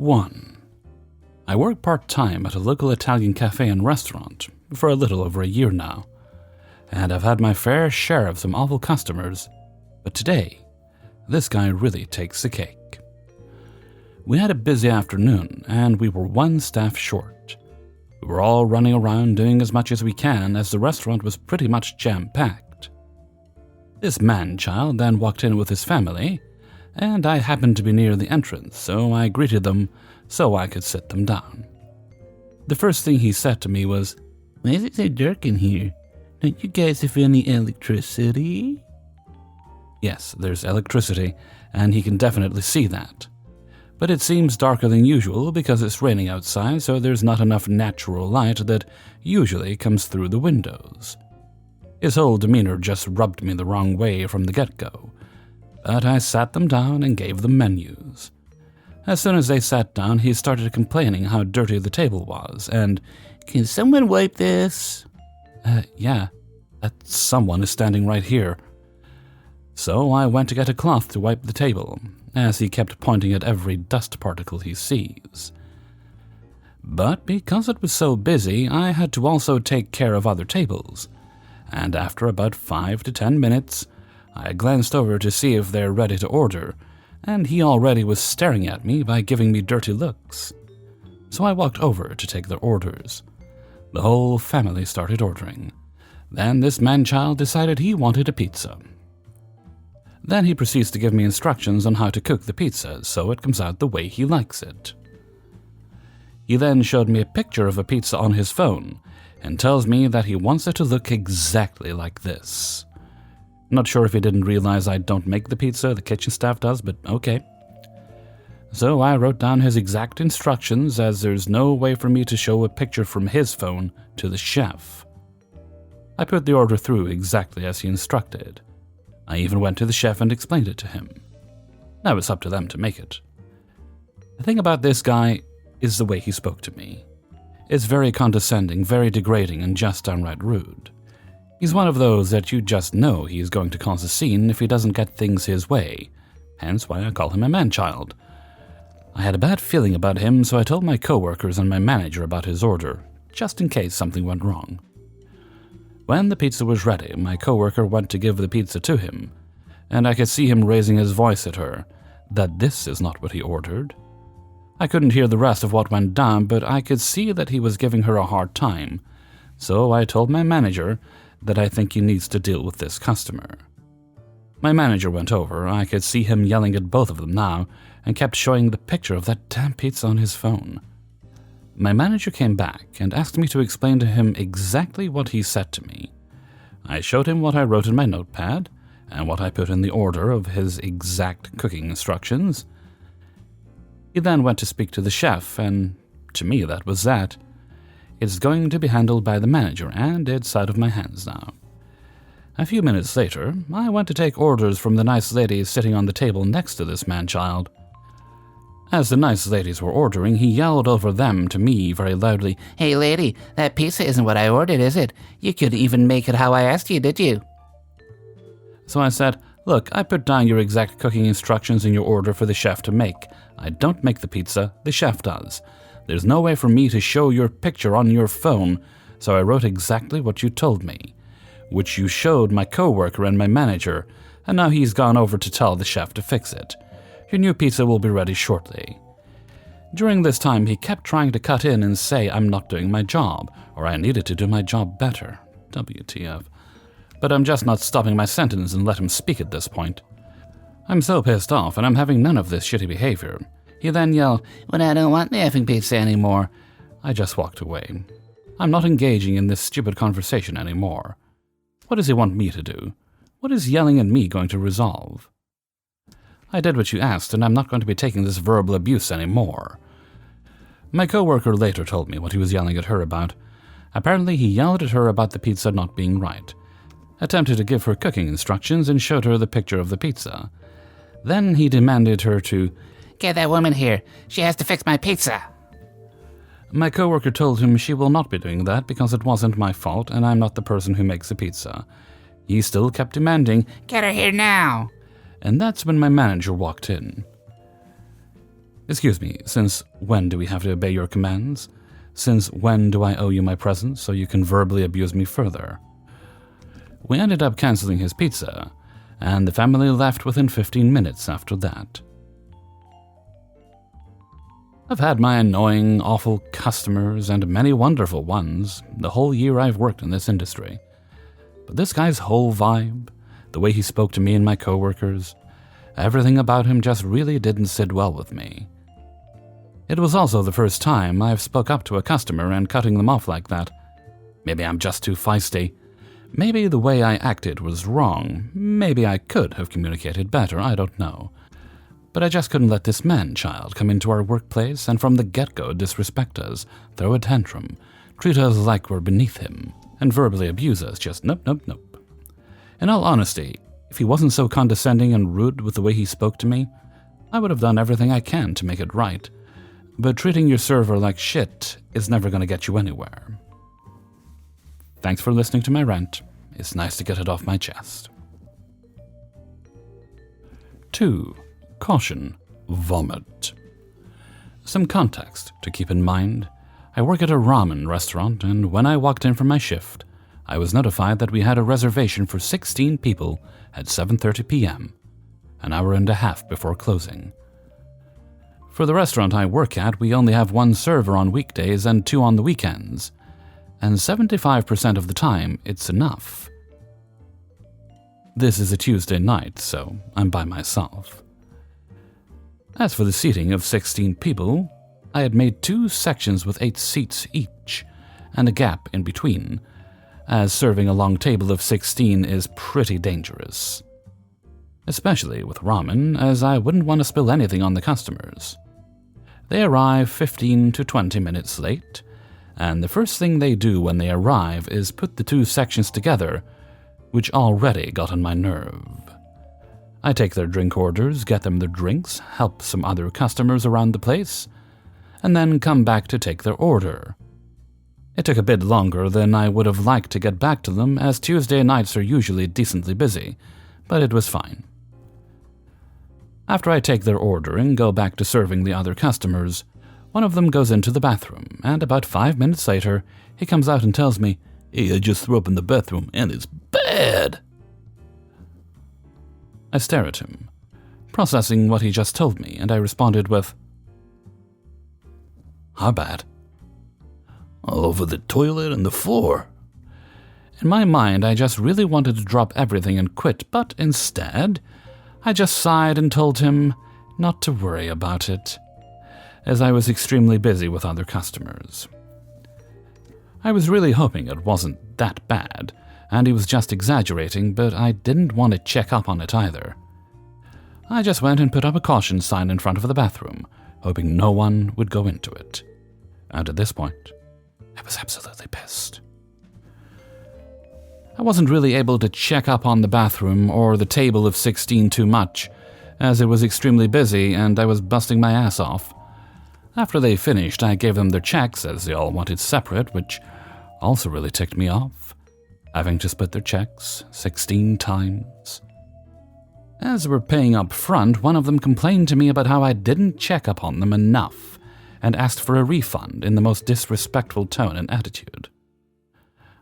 1. I work part-time at a local Italian cafe and restaurant for a little over a year now, and I've had my fair share of some awful customers, but today, this guy really takes the cake. We had a busy afternoon, and we were one staff short. We were all running around doing as much as we can, as the restaurant was pretty much jam-packed. This man-child then walked in with his family, and I happened to be near the entrance, so I greeted them so I could sit them down. The first thing he said to me was, "Why is it so dark in here? Don't you guys have any electricity?" Yes, there's electricity, and he can definitely see that. But it seems darker than usual because it's raining outside, so there's not enough natural light that usually comes through the windows. His whole demeanor just rubbed me the wrong way from the get-go, but I sat them down and gave them menus. As soon as they sat down, he started complaining how dirty the table was, and, "Can someone wipe this?" Yeah, that someone is standing right here. So I went to get a cloth to wipe the table, as he kept pointing at every dust particle he sees. But because it was so busy, I had to also take care of other tables, and after about 5 to 10 minutes, I glanced over to see if they're ready to order, and he already was staring at me by giving me dirty looks. So I walked over to take their orders. The whole family started ordering. Then this man-child decided he wanted a pizza. Then he proceeds to give me instructions on how to cook the pizza so it comes out the way he likes it. He then showed me a picture of a pizza on his phone and tells me that he wants it to look exactly like this. Not sure if he didn't realize I don't make the pizza, the kitchen staff does, but okay. So I wrote down his exact instructions, as there's no way for me to show a picture from his phone to the chef. I put the order through exactly as he instructed. I even went to the chef and explained it to him. Now it's up to them to make it. The thing about this guy is the way he spoke to me. It's very condescending, very degrading, and just downright rude. He's one of those that you just know he's going to cause a scene if he doesn't get things his way, hence why I call him a man-child. I had a bad feeling about him, so I told my coworkers and my manager about his order, just in case something went wrong. When the pizza was ready, my coworker went to give the pizza to him, and I could see him raising his voice at her, that this is not what he ordered. I couldn't hear the rest of what went down, but I could see that he was giving her a hard time, so I told my manager that I think he needs to deal with this customer. My manager went over. I could see him yelling at both of them now, and kept showing the picture of that damn pizza on his phone. My manager came back and asked me to explain to him exactly what he said to me. I showed him what I wrote in my notepad, and what I put in the order of his exact cooking instructions. He then went to speak to the chef, and to me that was that. It's going to be handled by the manager, and it's out of my hands now. A few minutes later, I went to take orders from the nice lady sitting on the table next to this man-child. As the nice ladies were ordering, he yelled over them to me very loudly, "Hey lady, that pizza isn't what I ordered, is it? You couldn't even make it how I asked you, did you?" So I said, "Look, I put down your exact cooking instructions in your order for the chef to make. I don't make the pizza, the chef does. There's no way for me to show your picture on your phone, so I wrote exactly what you told me, which you showed my coworker and my manager, and now he's gone over to tell the chef to fix it. Your new pizza will be ready shortly." During this time, he kept trying to cut in and say I'm not doing my job, or I needed to do my job better. WTF. But I'm just not stopping my sentence and let him speak at this point. I'm so pissed off, and I'm having none of this shitty behavior. He then yelled, "Well, I don't want the effing pizza anymore." I just walked away. I'm not engaging in this stupid conversation anymore. What does he want me to do? What is yelling at me going to resolve? I did what you asked, and I'm not going to be taking this verbal abuse anymore. My coworker later told me what he was yelling at her about. Apparently he yelled at her about the pizza not being right, attempted to give her cooking instructions, and showed her the picture of the pizza. Then he demanded her to "Get that woman here. She has to fix my pizza." My coworker told him she will not be doing that because it wasn't my fault and I'm not the person who makes the pizza. He still kept demanding, "Get her here now." And that's when my manager walked in. Excuse me, since when do we have to obey your commands? Since when do I owe you my presence so you can verbally abuse me further? We ended up canceling his pizza, and the family left within 15 minutes after that. I've had my annoying, awful customers and many wonderful ones the whole year I've worked in this industry. But this guy's whole vibe, the way he spoke to me and my coworkers, everything about him just really didn't sit well with me. It was also the first time I've spoke up to a customer and cutting them off like that. Maybe I'm just too feisty. Maybe the way I acted was wrong. Maybe I could have communicated better, I don't know. But I just couldn't let this man-child come into our workplace and from the get-go disrespect us, throw a tantrum, treat us like we're beneath him, and verbally abuse us, just nope, nope, nope. In all honesty, if he wasn't so condescending and rude with the way he spoke to me, I would have done everything I can to make it right. But treating your server like shit is never going to get you anywhere. Thanks for listening to my rant. It's nice to get it off my chest. 2. Caution. Vomit. Some context to keep in mind. I work at a ramen restaurant, and when I walked in for my shift, I was notified that we had a reservation for 16 people at 7:30 p.m., an hour and a half before closing. For the restaurant I work at, we only have one server on weekdays and 2 on the weekends, and 75% of the time, it's enough. This is a Tuesday night, so I'm by myself. As for the seating of 16 people, I had made 2 sections with 8 seats each, and a gap in between, as serving a long table of 16 is pretty dangerous. Especially with ramen, as I wouldn't want to spill anything on the customers. They arrive 15 to 20 minutes late, and the first thing they do when they arrive is put the 2 sections together, which already got on my nerve. I take their drink orders, get them their drinks, help some other customers around the place, and then come back to take their order. It took a bit longer than I would have liked to get back to them, as Tuesday nights are usually decently busy, but it was fine. After I take their order and go back to serving the other customers, one of them goes into the bathroom, and about 5 minutes later, he comes out and tells me, "Hey, I just threw up in the bathroom, and it's bad." I stare at him, processing what he just told me, and I responded with, "How bad?" "All over the toilet and the floor." In my mind, I just really wanted to drop everything and quit, but instead, I just sighed and told him not to worry about it, as I was extremely busy with other customers. I was really hoping it wasn't that bad, and he was just exaggerating, but I didn't want to check up on it either. I just went and put up a caution sign in front of the bathroom, hoping no one would go into it. And at this point, I was absolutely pissed. I wasn't really able to check up on the bathroom or the table of 16 too much, as it was extremely busy and I was busting my ass off. After they finished, I gave them their checks, as they all wanted separate, which also really ticked me off, having to split their checks 16 times. As we're paying up front, one of them complained to me about how I didn't check up on them enough, and asked for a refund in the most disrespectful tone and attitude.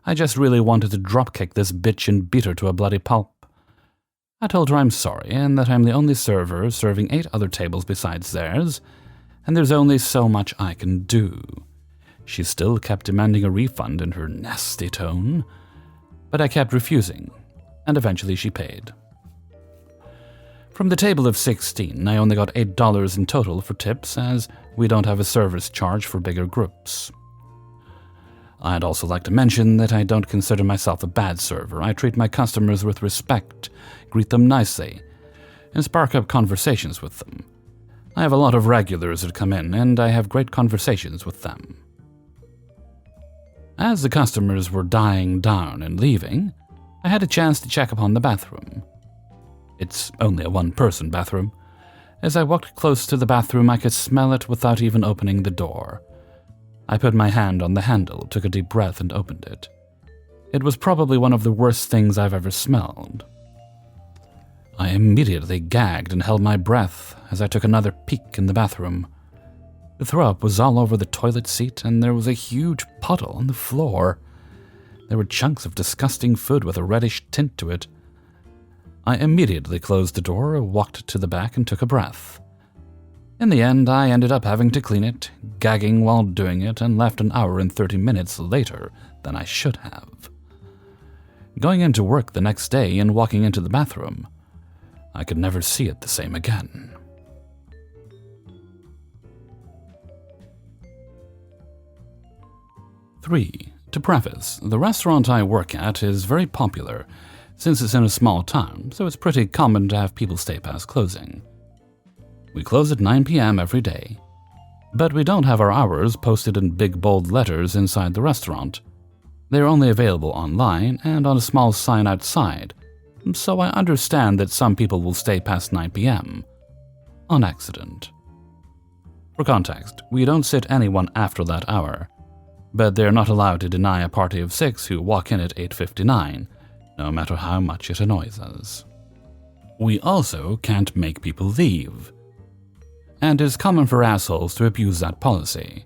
I just really wanted to dropkick this bitch and beat her to a bloody pulp. I told her I'm sorry, and that I'm the only server serving 8 other tables besides theirs, and there's only so much I can do. She still kept demanding a refund in her nasty tone, but I kept refusing, and eventually she paid. From the table of 16, I only got $8 in total for tips, as we don't have a service charge for bigger groups. I'd also like to mention that I don't consider myself a bad server. I treat my customers with respect, greet them nicely, and spark up conversations with them. I have a lot of regulars that come in, and I have great conversations with them. As the customers were dying down and leaving, I had a chance to check upon the bathroom. It's only a one-person bathroom. As I walked close to the bathroom, I could smell it without even opening the door. I put my hand on the handle, took a deep breath, and opened it. It was probably one of the worst things I've ever smelled. I immediately gagged and held my breath as I took another peek in the bathroom. The throw-up was all over the toilet seat, and there was a huge puddle on the floor. There were chunks of disgusting food with a reddish tint to it. I immediately closed the door, walked to the back, and took a breath. In the end, I ended up having to clean it, gagging while doing it, and left an hour and 30 minutes later than I should have. Going into work the next day and walking into the bathroom, I could never see it the same again. Three. To preface, the restaurant I work at is very popular, since it's in a small town, so it's pretty common to have people stay past closing. We close at 9 p.m. every day, but we don't have our hours posted in big bold letters inside the restaurant. They are only available online and on a small sign outside, so I understand that some people will stay past 9 p.m. on accident. For context, we don't sit anyone after that hour, but they're not allowed to deny a party of 6 who walk in at 8:59, no matter how much it annoys us. We also can't make people leave, and it's common for assholes to abuse that policy.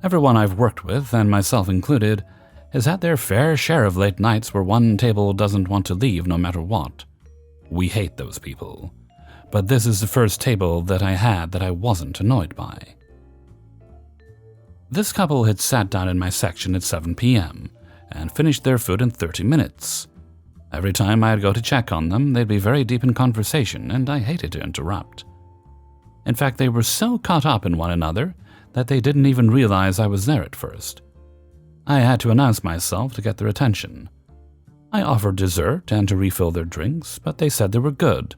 Everyone I've worked with, and myself included, has had their fair share of late nights where one table doesn't want to leave no matter what. We hate those people, but this is the first table that I had that I wasn't annoyed by. This couple had sat down in my section at 7 p.m. and finished their food in 30 minutes. Every time I'd go to check on them, they'd be very deep in conversation, and I hated to interrupt. In fact, they were so caught up in one another that they didn't even realize I was there at first. I had to announce myself to get their attention. I offered dessert and to refill their drinks, but they said they were good.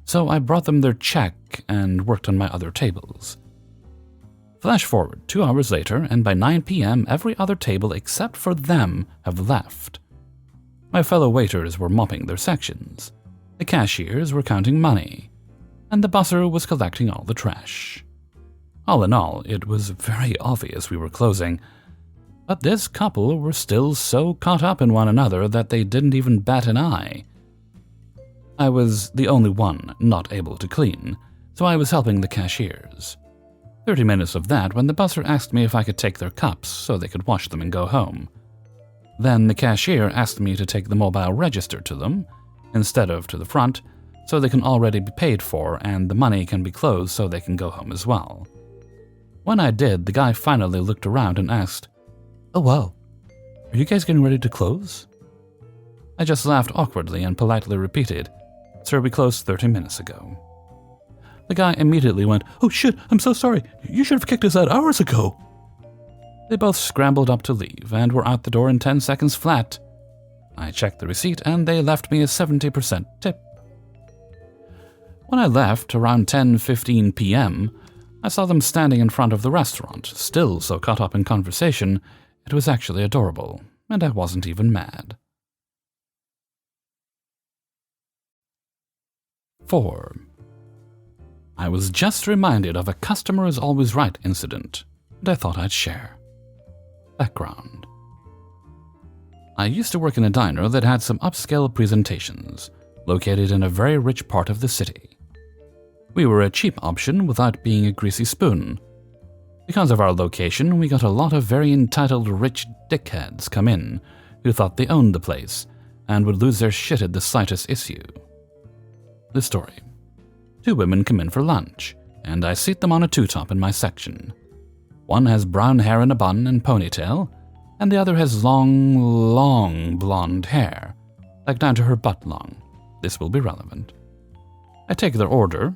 So I brought them their check and worked on my other tables. Flash forward 2 hours later, and by 9 p.m., every other table except for them have left. My fellow waiters were mopping their sections. The cashiers were counting money, and the busser was collecting all the trash. All in all, it was very obvious we were closing, but this couple were still so caught up in one another that they didn't even bat an eye. I was the only one not able to clean, so I was helping the cashiers. 30 minutes of that when the busser asked me if I could take their cups so they could wash them and go home. Then the cashier asked me to take the mobile register to them, instead of to the front, so they can already be paid for and the money can be closed so they can go home as well. When I did, the guy finally looked around and asked, "Oh wow, are you guys getting ready to close?" I just laughed awkwardly and politely repeated, "Sir, we closed 30 minutes ago." The guy immediately went, "Oh shit, I'm so sorry. You should have kicked us out hours ago." They both scrambled up to leave and were out the door in 10 seconds flat. I checked the receipt and they left me a 70% tip. When I left around 10:15 p.m., I saw them standing in front of the restaurant, still so caught up in conversation, it was actually adorable, and I wasn't even mad. 4. I was just reminded of a customer is always right incident, and I thought I'd share. Background. I used to work in a diner that had some upscale presentations, located in a very rich part of the city. We were a cheap option without being a greasy spoon. Because of our location, we got a lot of very entitled rich dickheads come in who thought they owned the place and would lose their shit at the slightest issue. The story. 2 women come in for lunch, and I seat them on a two-top in my section. One has brown hair in a bun and ponytail, and the other has long blonde hair, like down to her butt long. This will be relevant. I take their order.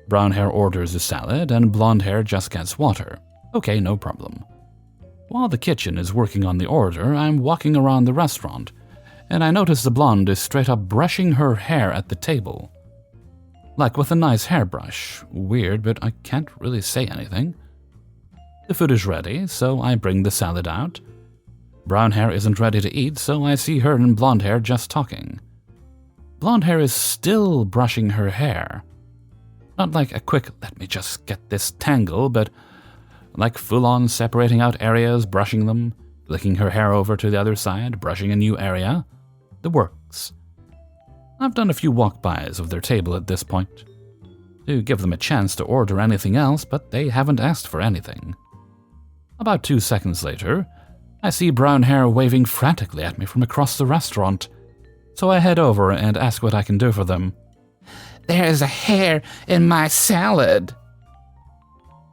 Brown hair orders a salad, and blonde hair just gets water. Okay, no problem. While the kitchen is working on the order, I'm walking around the restaurant, and I notice the blonde is straight up brushing her hair at the table. Like with a nice hairbrush. Weird, but I can't really say anything. The food is ready, so I bring the salad out. Brown hair isn't ready to eat, so I see her and blonde hair just talking. Blonde hair is still brushing her hair. Not like a quick, let me just get this tangle, but like full-on separating out areas, brushing them, flicking her hair over to the other side, brushing a new area. The works. I've done a few walk-bys of their table at this point, to give them a chance to order anything else, but they haven't asked for anything. About 2 seconds later, I see brown hair waving frantically at me from across the restaurant, so I head over and ask what I can do for them. "There's a hair in my salad."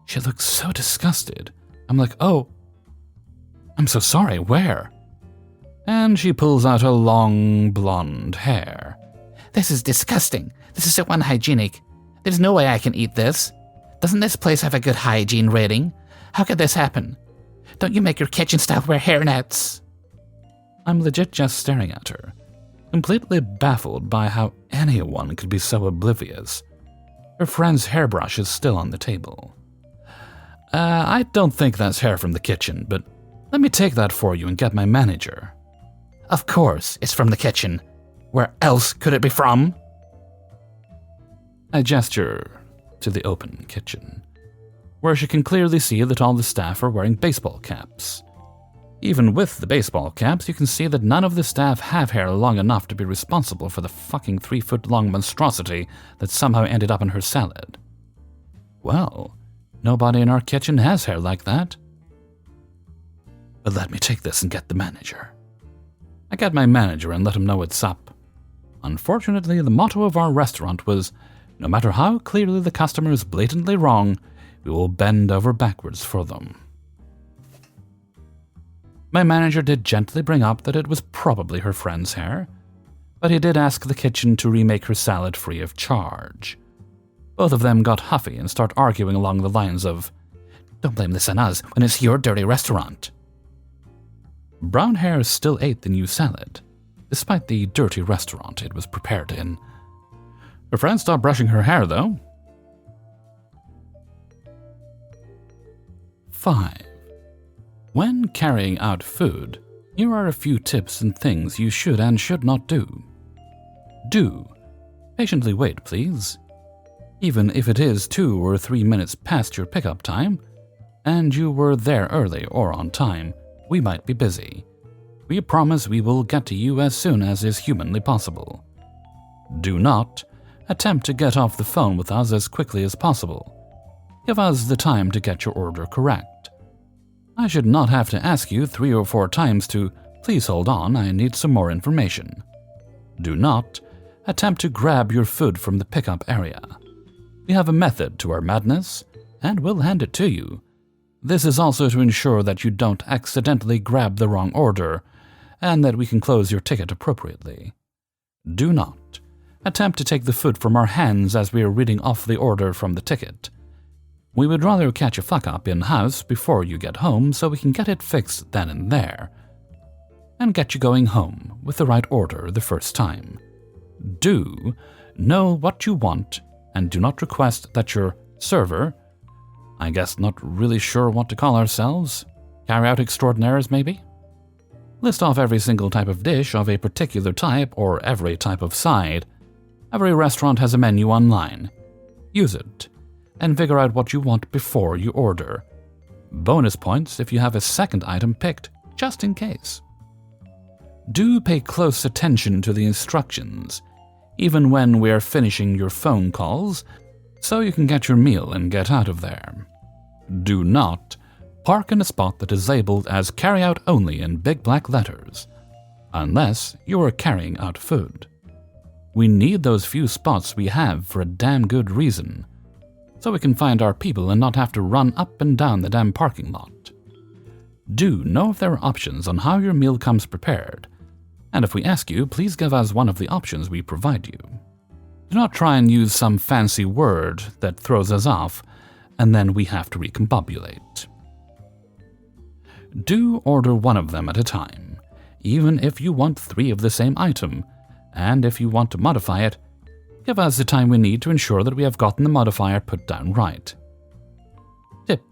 She looks so disgusted. I'm like, "Oh, I'm so sorry, where?" And she pulls out a long blonde hair. "This is disgusting. This is so unhygienic. There's no way I can eat this. Doesn't this place have a good hygiene rating? How could this happen? Don't you make your kitchen staff wear hairnets?" I'm legit just staring at her, completely baffled by how anyone could be so oblivious. Her friend's hairbrush is still on the table. I don't think that's hair from the kitchen, but let me take that for you and get my manager." "Of course, it's from the kitchen. Where else could it be from?" I gesture to the open kitchen, where she can clearly see that all the staff are wearing baseball caps. Even with the baseball caps, you can see that none of the staff have hair long enough to be responsible for the fucking 3-foot-long monstrosity that somehow ended up in her salad. Well, nobody in our kitchen has hair like that. But let me take this and get the manager. I get my manager and let him know what's up. Unfortunately, the motto of our restaurant was, no matter how clearly the customer is blatantly wrong, we will bend over backwards for them. My manager did gently bring up that it was probably her friend's hair, but he did ask the kitchen to remake her salad free of charge. Both of them got huffy and start arguing along the lines of, "Don't blame this on us when it's your dirty restaurant." Brown hair still ate the new salad, despite the dirty restaurant it was prepared in. Her friend stopped brushing her hair, though. 5. When carrying out food, here are a few tips and things you should and should not do. Do. Patiently wait, please. Even if it is 2 or 3 minutes past your pickup time, and you were there early or on time, we might be busy. We promise we will get to you as soon as is humanly possible. Do not attempt to get off the phone with us as quickly as possible. Give us the time to get your order correct. I should not have to ask you 3 or 4 times to, "Please hold on, I need some more information." Do not attempt to grab your food from the pickup area. We have a method to our madness, and we'll hand it to you. This is also to ensure that you don't accidentally grab the wrong order, and that we can close your ticket appropriately. Do not attempt to take the food from our hands as we are reading off the order from the ticket. We would rather catch a fuck-up in-house before you get home so we can get it fixed then and there, and get you going home with the right order the first time. Do know what you want, and do not request that your server, I guess not really sure what to call ourselves, carry-out extraordinaires maybe? List off every single type of dish of a particular type or every type of side. Every restaurant has a menu online. Use it, and figure out what you want before you order. Bonus points if you have a second item picked, just in case. Do pay close attention to the instructions, even when we are finishing your phone calls, so you can get your meal and get out of there. Do not park in a spot that is labeled as carry-out only in big black letters, unless you are carrying out food. We need those few spots we have for a damn good reason, so we can find our people and not have to run up and down the damn parking lot. Do know if there are options on how your meal comes prepared, and if we ask you, please give us one of the options we provide you. Do not try and use some fancy word that throws us off, and then we have to recombobulate. Do order one of them at a time, even if you want 3 of the same item, and if you want to modify it, give us the time we need to ensure that we have gotten the modifier put down right. Tip: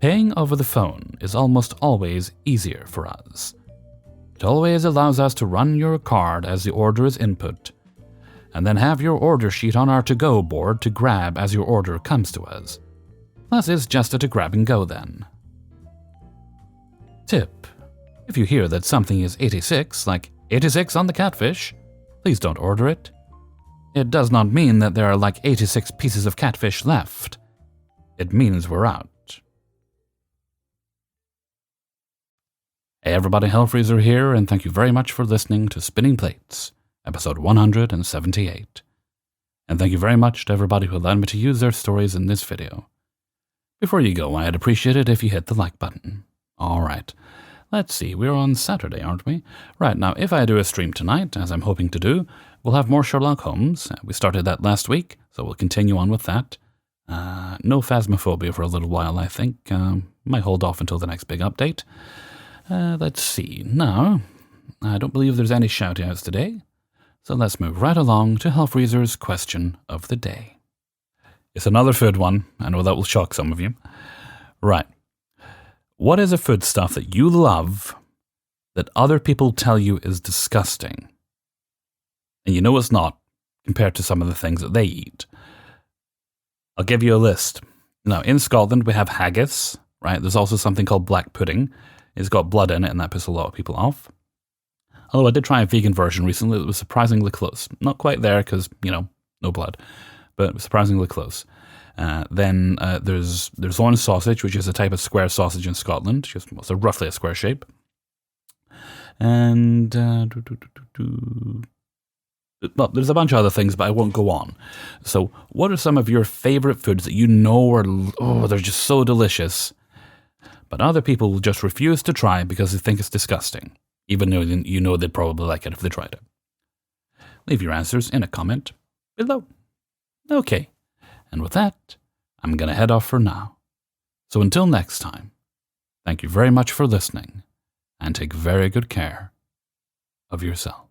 paying over the phone is almost always easier for us. It always allows us to run your card as the order is input, and then have your order sheet on our to-go board to grab as your order comes to us. Plus, it's just a grab-and-go then. Tip: if you hear that something is 86, like 86 on the catfish, please don't order it. It does not mean that there are like 86 pieces of catfish left. It means we're out. Hey everybody, Hellfreezer here, and thank you very much for listening to Spinning Plates, episode 178. And thank you very much to everybody who allowed me to use their stories in this video. Before you go, I'd appreciate it if you hit the like button. Alright, let's see, we're on Saturday, aren't we? Right, now if I do a stream tonight, as I'm hoping to do, we'll have more Sherlock Holmes. We started that last week, so we'll continue on with that. No Phasmophobia for a little while, I think. Might hold off until the next big update. Let's see, now, I don't believe there's any shout-outs today, so let's move right along to Hellfreezer's question of the day. It's another food one. I know that will shock some of you. Right. What is a foodstuff that you love that other people tell you is disgusting? And you know it's not, compared to some of the things that they eat. I'll give you a list. Now, in Scotland, we have haggis, right? There's also something called black pudding. It's got blood in it, and that pisses a lot of people off. Although I did try a vegan version recently that was surprisingly close. Not quite there, because, no blood. But surprisingly close. Then there's Orange sausage, which is a type of square sausage in Scotland, so roughly a square shape. And well, there's a bunch of other things, but I won't go on. So, what are some of your favorite foods that you know are they're just so delicious, but other people will just refuse to try because they think it's disgusting, even though you know they'd probably like it if they tried it? Leave your answers in a comment below. Okay, and with that, I'm going to head off for now. So until next time, thank you very much for listening, and take very good care of yourself.